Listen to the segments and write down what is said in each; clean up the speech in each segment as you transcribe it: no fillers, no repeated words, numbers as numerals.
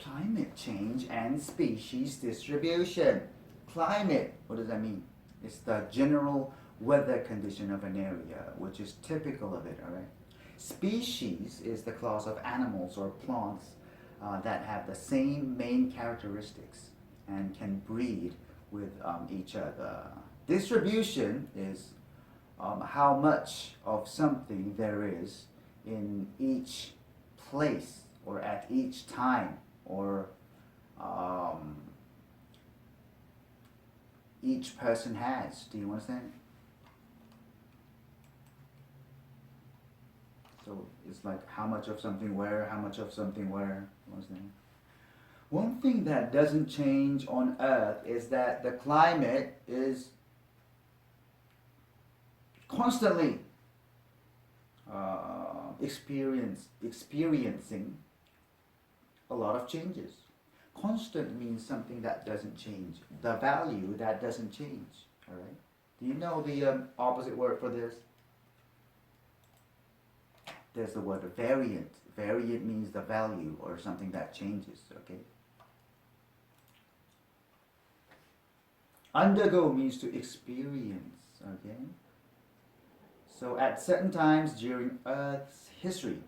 Climate change and species distribution. Climate, what does that mean? It's the general weather condition of an area, which is typical of it, all right? Species is the class of animals or plants that have the same main characteristics and can breed with each other. Distribution is how much of something there is in each place or at each time or each person has. Do you understand? So it's like how much of something where, how much of something where. You understand? One thing that doesn't change on Earth is that the climate is constantly experiencing a lot of changes. Constant means something that doesn't change. The value that doesn't change. All right. Do you know the opposite word for this? There's the word variant. Variant means the value or something that changes. Okay. Undergo means to experience. Okay. So at certain times during Earth's history,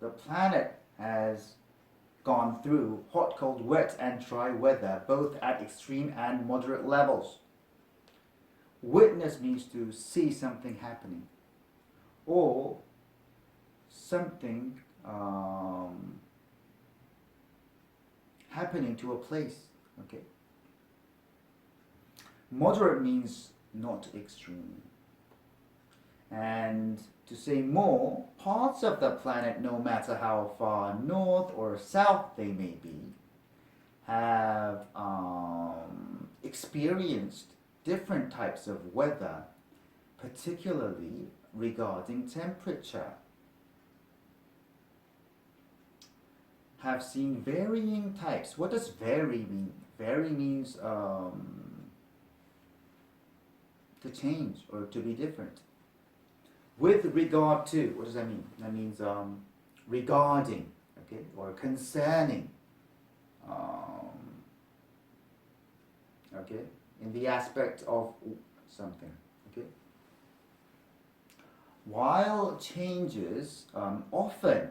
the planet has gone through hot, cold, wet, and dry weather, both at extreme and moderate levels. Witness means to see something happening, or something happening to a place. Okay. Moderate means not extreme. And to say more, parts of the planet, no matter how far north or south they may be, have experienced different types of weather, particularly regarding temperature. Have seen varying types. What does vary mean? Vary means to change or to be different. With regard to, what does that mean? That means regarding, okay, or concerning, okay, in the aspect of something, okay. While changes often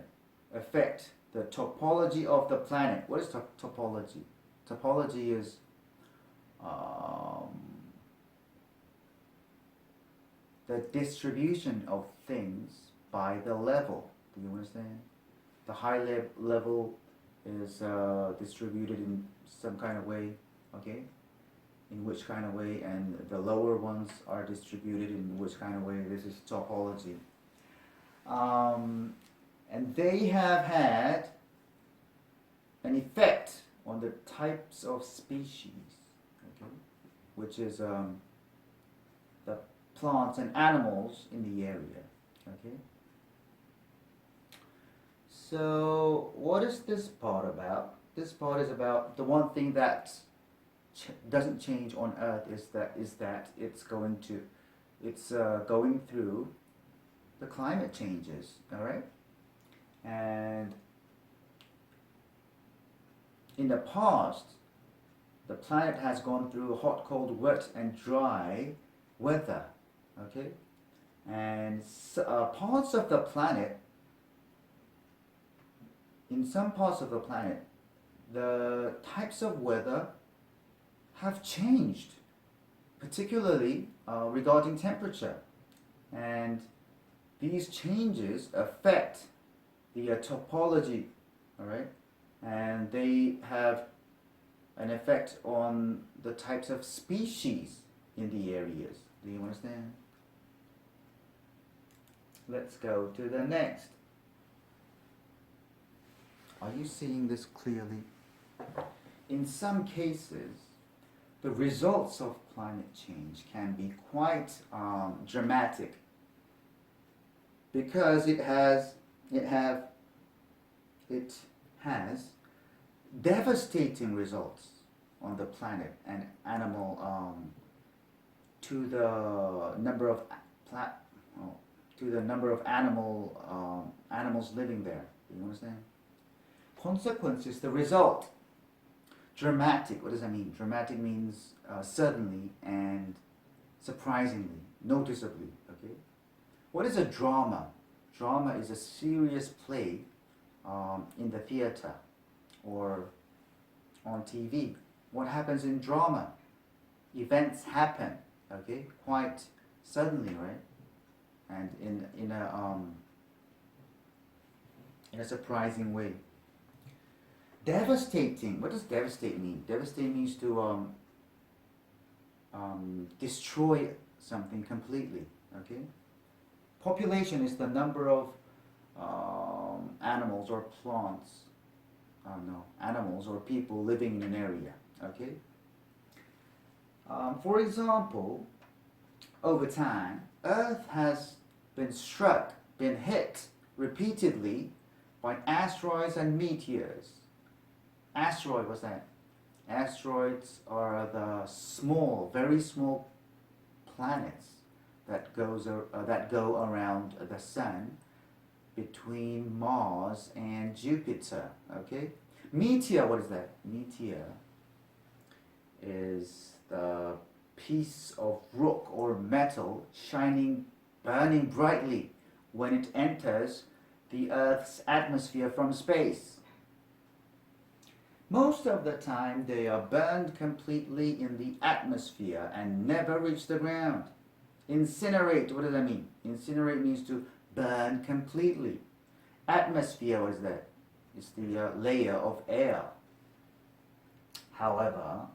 affect the topology of the planet. What is topology? Topology is the distribution of things by the level. Do you understand? The high level is distributed in some kind of way, okay? In which kind of way, and the lower ones are distributed in which kind of way. This is topology. And they have had an effect on the types of species, okay? Which is the plants and animals in the area, okay? So what is this part about? This part is about the one thing that doesn't change on Earth is that it's going through the climate changes, all right? And in the past, the planet has gone through hot, cold, wet, and dry weather, okay? And parts of the planet, in some parts of the planet, the types of weather have changed, particularly regarding temperature. And these changes affect the topology, all right? And they have an effect on the types of species in the areas. Do you understand? Let's go to the next. Are you seeing this clearly? In some cases, the results of climate change can be quite dramatic because it has devastating results on the planet and animal to the number of animals living there. Do you understand? Consequence is the result. Dramatic, what does that mean? Dramatic means suddenly and surprisingly, noticeably. Okay. What is a drama? Drama is a serious play in the theater or on TV. What happens in drama? Events happen, okay, quite suddenly, right? And in a surprising way. Devastating. What does devastate mean? Devastate means to destroy something completely. Okay. Population is the number of animals or plants. No, animals or people living in an area. Okay. For example, over time, Earth has been hit repeatedly by asteroids and meteors. Asteroid, what's that? Asteroids are the small, very small planets that go around the sun between Mars and Jupiter. Okay. Meteor, what is that? Meteor is the piece of rock or metal burning brightly when it enters the Earth's atmosphere from space. Most of the time they are burned completely in the atmosphere and never reach the ground. Incinerate, what does that mean? Incinerate means to burn completely. Atmosphere, what is that? It's the layer of air. However,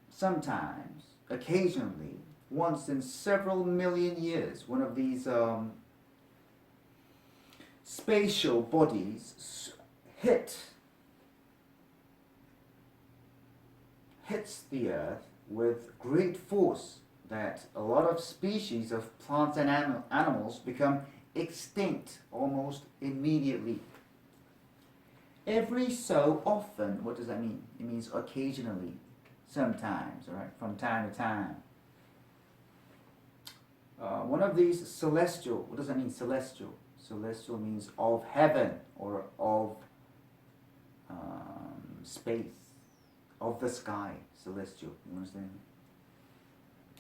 sometimes, occasionally, once in several million years, one of these spatial bodies hits the Earth with great force that a lot of species of plants and animals become extinct almost immediately. Every so often, what does that mean? It means occasionally, sometimes, right? From time to time. One of these celestial, what does that mean, celestial? Celestial means of heaven or of space, of the sky, celestial, you understand?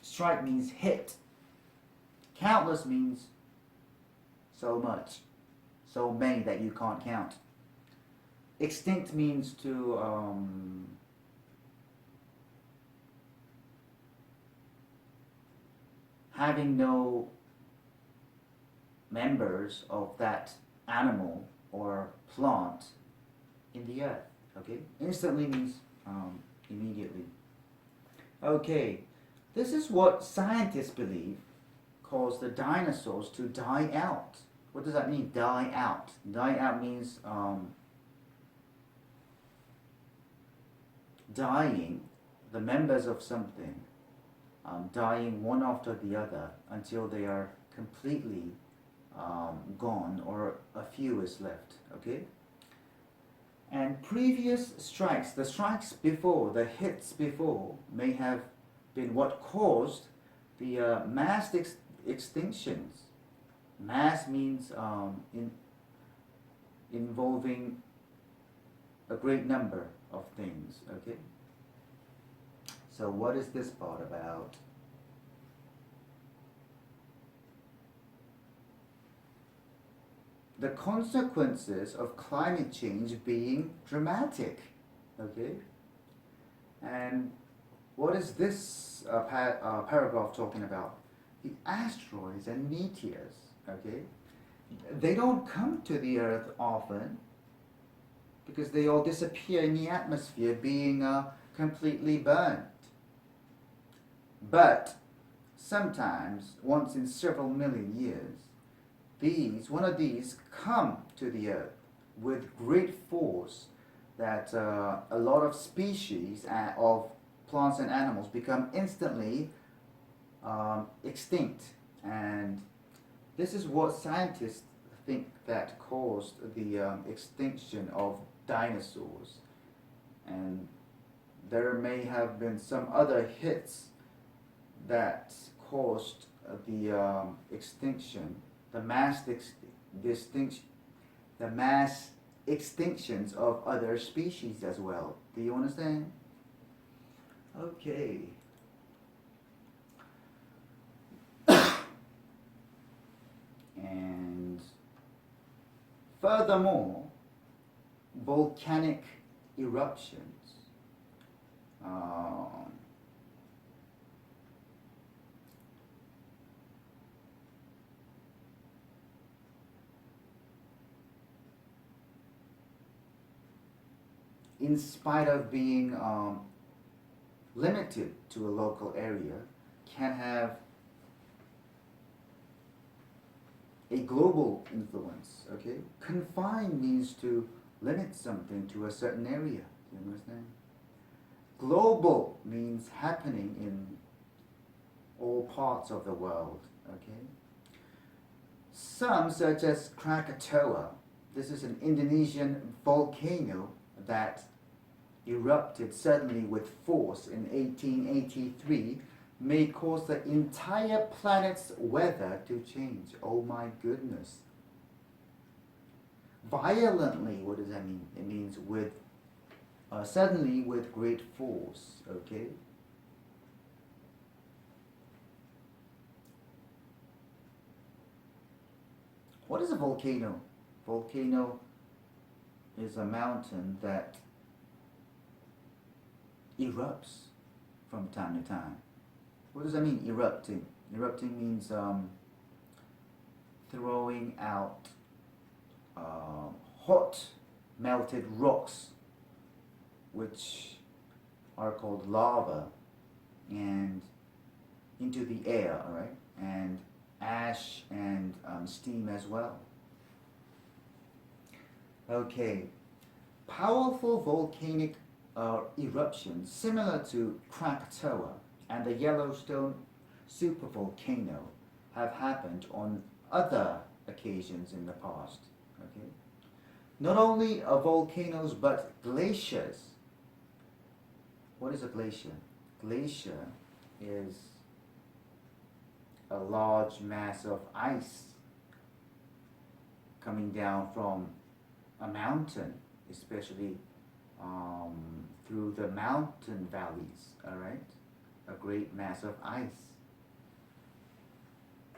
Strike means hit. Countless means so much, so many that you can't count. Extinct means to having no members of that animal or plant in the earth. Okay, instantly means immediately. Okay, this is what scientists believe caused the dinosaurs to die out. What does that mean, die out? Die out means dying, the members of something, dying one after the other until they are completely gone or a few is left. Okay? And previous strikes, the strikes before, the hits before, may have been what caused the mass extinctions. Mass means involving a great number of things. Okay? So what is this part about? The consequences of climate change being dramatic. Okay? And what is this paragraph talking about? The asteroids and meteors. Okay? They don't come to the Earth often because they all disappear in the atmosphere being completely burnt. But sometimes, once in several million years, one of these come to the Earth with great force that a lot of species of plants and animals become instantly extinct. And this is what scientists think that caused the extinction of dinosaurs. And there may have been some other hits that caused the extinction, the mass the mass extinctions of other species as well. Do you understand? Okay. And furthermore, volcanic eruptions in spite of being limited to a local area, can have a global influence. Okay, confine means to limit something to a certain area. Do you understand? Global means happening in all parts of the world. Okay. Some, such as Krakatoa, this is an Indonesian volcano that erupted suddenly with force in 1883, may cause the entire planet's weather to change. Oh my goodness. Violently, what does that mean? It means with suddenly with great force, okay? What is a volcano? Volcano is a mountain that erupts from time to time. What does that mean, erupting? Erupting means throwing out hot melted rocks, which are called lava, and into the air, all right? And ash and steam as well. Okay, powerful volcanic eruptions similar to Krakatoa and the Yellowstone supervolcano have happened on other occasions in the past. Okay, not only volcanoes but glaciers. What is a glacier? Glacier is a large mass of ice coming down from a mountain, especially through the mountain valleys, all right? A great mass of ice.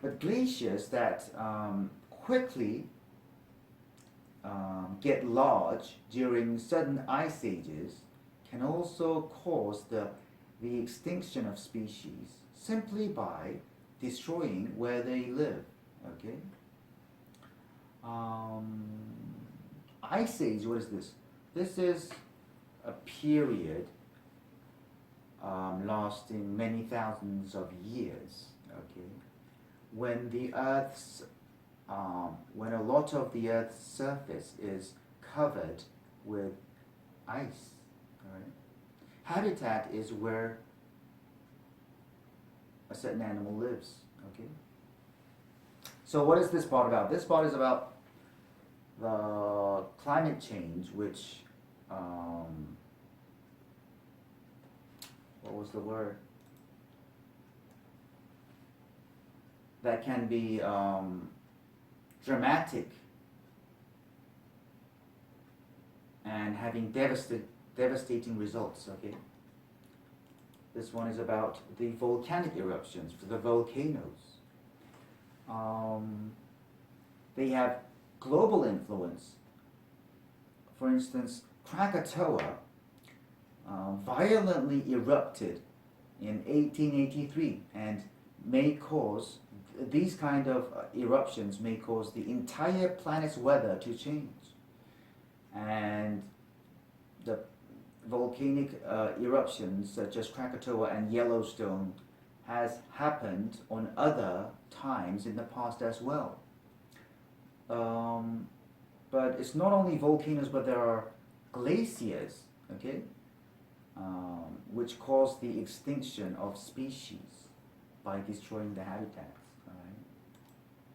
But glaciers that quickly get large during sudden ice ages can also cause the extinction of species simply by destroying where they live, okay? Ice age, what is this? This is a period lasting many thousands of years, okay? When the Earth's, when a lot of the Earth's surface is covered with ice, all right? Habitat is where a certain animal lives, okay? So what is this part about? This part is about the climate change, which, what was the word? That can be dramatic and having devastating results, okay? This one is about the volcanic eruptions, for the volcanoes. They have global influence. For instance, Krakatoa violently erupted in 1883 and may cause, these kind of eruptions may cause the entire planet's weather to change. And the volcanic eruptions such as Krakatoa and Yellowstone has happened on other times in the past as well. But it's not only volcanoes, but there are glaciers, okay, which cause the extinction of species by destroying the habitats.